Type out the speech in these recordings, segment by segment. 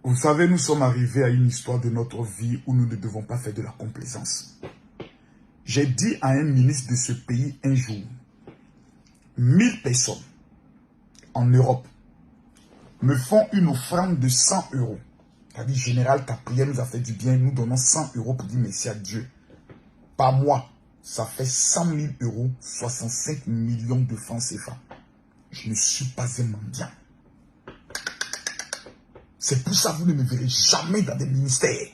Vous savez, nous sommes arrivés à une histoire de notre vie où nous ne devons pas faire de la complaisance. J'ai dit à un ministre de ce pays un jour, 1000 personnes en Europe me font une offrande de 100 euros. C'est-à-dire, général, ta prière nous a fait du bien, nous donnons 100 euros pour dire merci à Dieu. Par mois, ça fait 100 000 euros, 65 millions de francs CFA. Je ne suis pas un mendiant. C'est pour ça que vous ne me verrez jamais dans des ministères.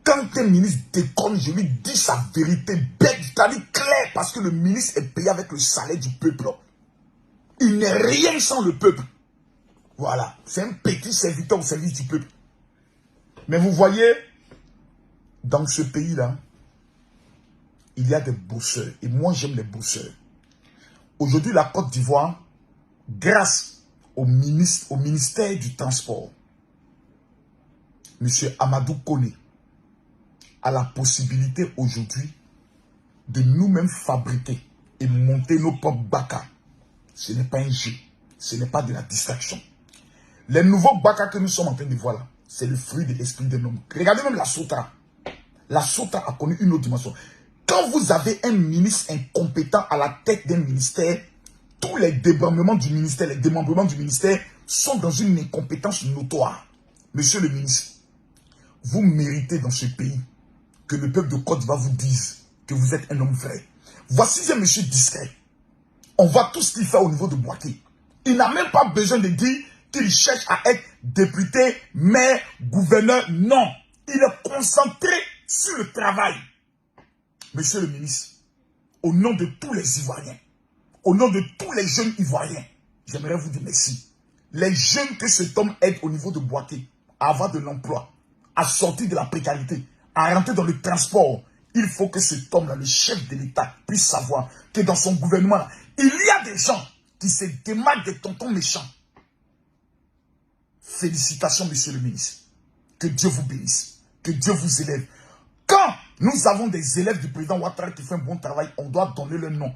Quand un ministre déconne, je lui dis sa vérité bête, c'est-à-dire claire, parce que le ministre est payé avec le salaire du peuple. Il n'est rien sans le peuple. Voilà, c'est un petit serviteur au service du peuple. Mais vous voyez, dans ce pays-là, il y a des bosseurs. Et moi, j'aime les bosseurs. Aujourd'hui, la Côte d'Ivoire, grâce au ministère du Transport, M. Amadou Koné, a la possibilité aujourd'hui de nous-mêmes fabriquer et monter nos propres baka. Ce n'est pas un jeu, ce n'est pas de la distraction. Les nouveaux baka que nous sommes en train de voir là, c'est le fruit de l'esprit de l'homme. Regardez même la Sotra. La Sotra a connu une autre dimension. Quand vous avez un ministre incompétent à la tête d'un ministère, tous les démembrements du ministère, sont dans une incompétence notoire. Monsieur le ministre, vous méritez dans ce pays que le peuple de Côte d'Ivoire vous dise que vous êtes un homme vrai. Voici un monsieur discret. On voit tout ce qu'il fait au niveau de Boaké. Il n'a même pas besoin de dire qu'il cherche à être député, maire, gouverneur. Non. Il est concentré sur le travail. Monsieur le ministre, au nom de tous les Ivoiriens, au nom de tous les jeunes Ivoiriens, j'aimerais vous dire merci. Les jeunes que cet homme aide au niveau de Boaké à avoir de l'emploi, à sortir de la précarité, à rentrer dans le transport, il faut que cet homme-là, le chef de l'État, puisse savoir que dans son gouvernement, il y a des gens qui se démarquent des tontons méchants. Félicitations, monsieur le ministre. Que Dieu vous bénisse. Que Dieu vous élève. Quand nous avons des élèves du président Ouattara qui font un bon travail, on doit donner leur nom.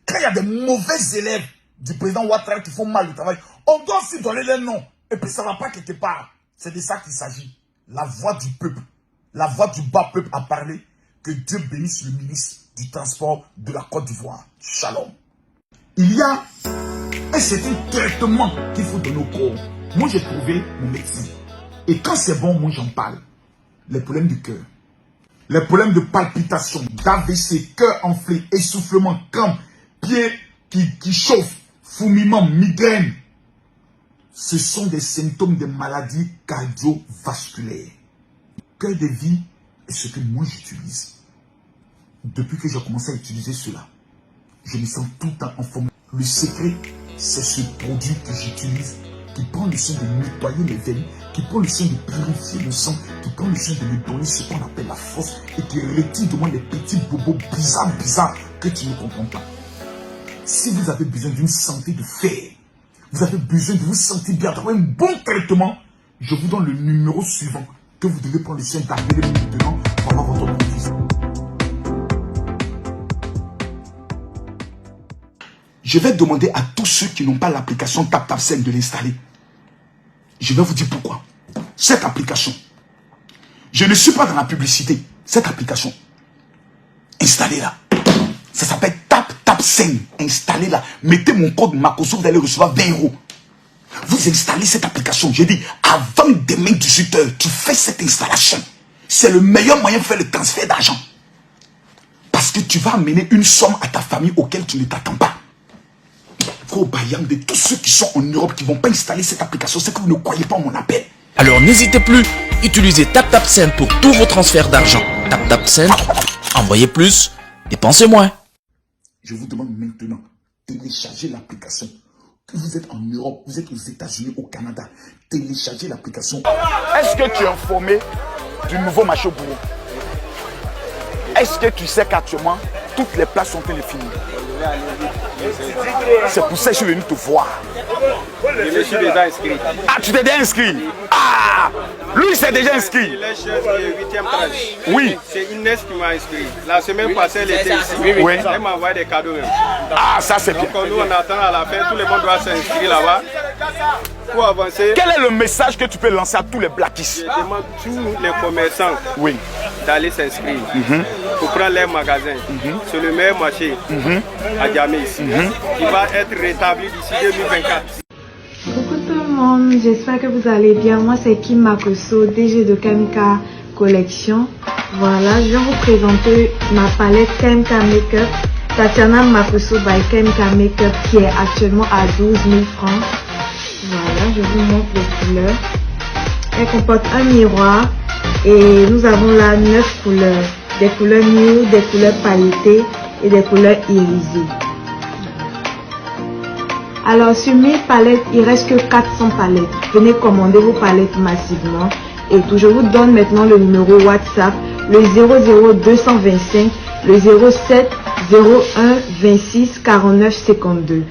Quand il y a des mauvais élèves du président Ouattara qui font mal le travail, on doit aussi donner leur nom. Et puis ça ne va pas quelque part. C'est de ça qu'il s'agit. La voix du peuple, la voix du bas peuple a parlé. Que Dieu bénisse le ministre du Transport de la Côte d'Ivoire. Shalom. Il y a un certain traitement qu'il faut donner au corps. Moi, j'ai trouvé mon médecin. Et quand c'est bon, moi, j'en parle. Les problèmes du cœur, les problèmes de palpitation, d'AVC, cœur enflé, essoufflement, crampes, pieds qui chauffent, fourmillement, migraine. Ce sont des symptômes de maladies cardiovasculaires. Cœur de vie est ce que moi j'utilise. Depuis que j'ai commencé à utiliser cela, je me sens tout le temps en forme. Le secret, c'est ce produit que j'utilise, qui prend le soin de nettoyer les veines, qui prend le soin de purifier le sang, qui prend le soin de me donner ce qu'on appelle la force et qui retire de moi les petits bobos bizarres que tu ne comprends pas. Si vous avez besoin d'une santé de fer, vous avez besoin de vous sentir bien, d'avoir un bon traitement, je vous donne le numéro suivant que vous devez prendre le soin d'appeler maintenant pour avoir votre bénéfice. Je vais demander à tous ceux qui n'ont pas l'application TapTapSend de l'installer. Je vais vous dire pourquoi. Cette application, je ne suis pas dans la publicité. Cette application, installez-la. Ça s'appelle TapTapSend. Installez-la. Mettez mon code Makoso, vous allez recevoir 20 euros. Vous installez cette application. Je dis, avant demain 18h, tu fais cette installation. C'est le meilleur moyen de faire le transfert d'argent. Parce que tu vas amener une somme à ta famille auquel tu ne t'attends pas. De tous ceux qui sont en Europe qui ne vont pas installer cette application, c'est que vous ne croyez pas en mon appel. Alors n'hésitez plus, utilisez TapTapSend pour tous vos transferts d'argent. TapTapSend, envoyez plus, dépensez moins. Je vous demande maintenant, téléchargez l'application. Que vous êtes en Europe, vous êtes aux États-Unis, au Canada, téléchargez l'application. Est-ce que tu es informé du nouveau marché au boulot? Est-ce que tu sais qu'actuellement, toutes les places sont définies? C'est pour ça que je suis venu te voir. Je me suis déjà inscrit. Ah, tu t'es déjà inscrit? Ah, lui s'est déjà inscrit. Il est chef de 8e tranche. Oui. C'est Inès qui m'a inscrit. La semaine passée, elle était ici. Oui. Elle m'a envoyé des cadeaux même. Ah, ça c'est bien. Donc nous, on attend à la fin. Tout le monde doit s'inscrire là-bas. Pour avancer, quel est le message que tu peux lancer à tous les blackies? je demande tous les commerçants Oui. d'aller s'inscrire pour prendre leur magasin. C'est le meilleur marché à Djamé ici, qui va être rétabli d'ici 2024. Coucou tout le monde, j'espère que vous allez bien. Moi c'est Kim Makoso, DG de Kamika Collection. Voilà, je viens vous présenter ma palette KMK Makeup Tatiana Makoso by KMK Makeup qui est actuellement à 12 000 francs. Voilà, je vous montre les couleurs. Elle comporte un miroir et nous avons là 9 couleurs. Des couleurs nude, des couleurs pailletées et des couleurs irisées. Alors sur 1000 palettes, il reste que 400 palettes. Venez commander vos palettes massivement. Et tout, je vous donne maintenant le numéro WhatsApp, le 00225, le 07 01 26 49 52.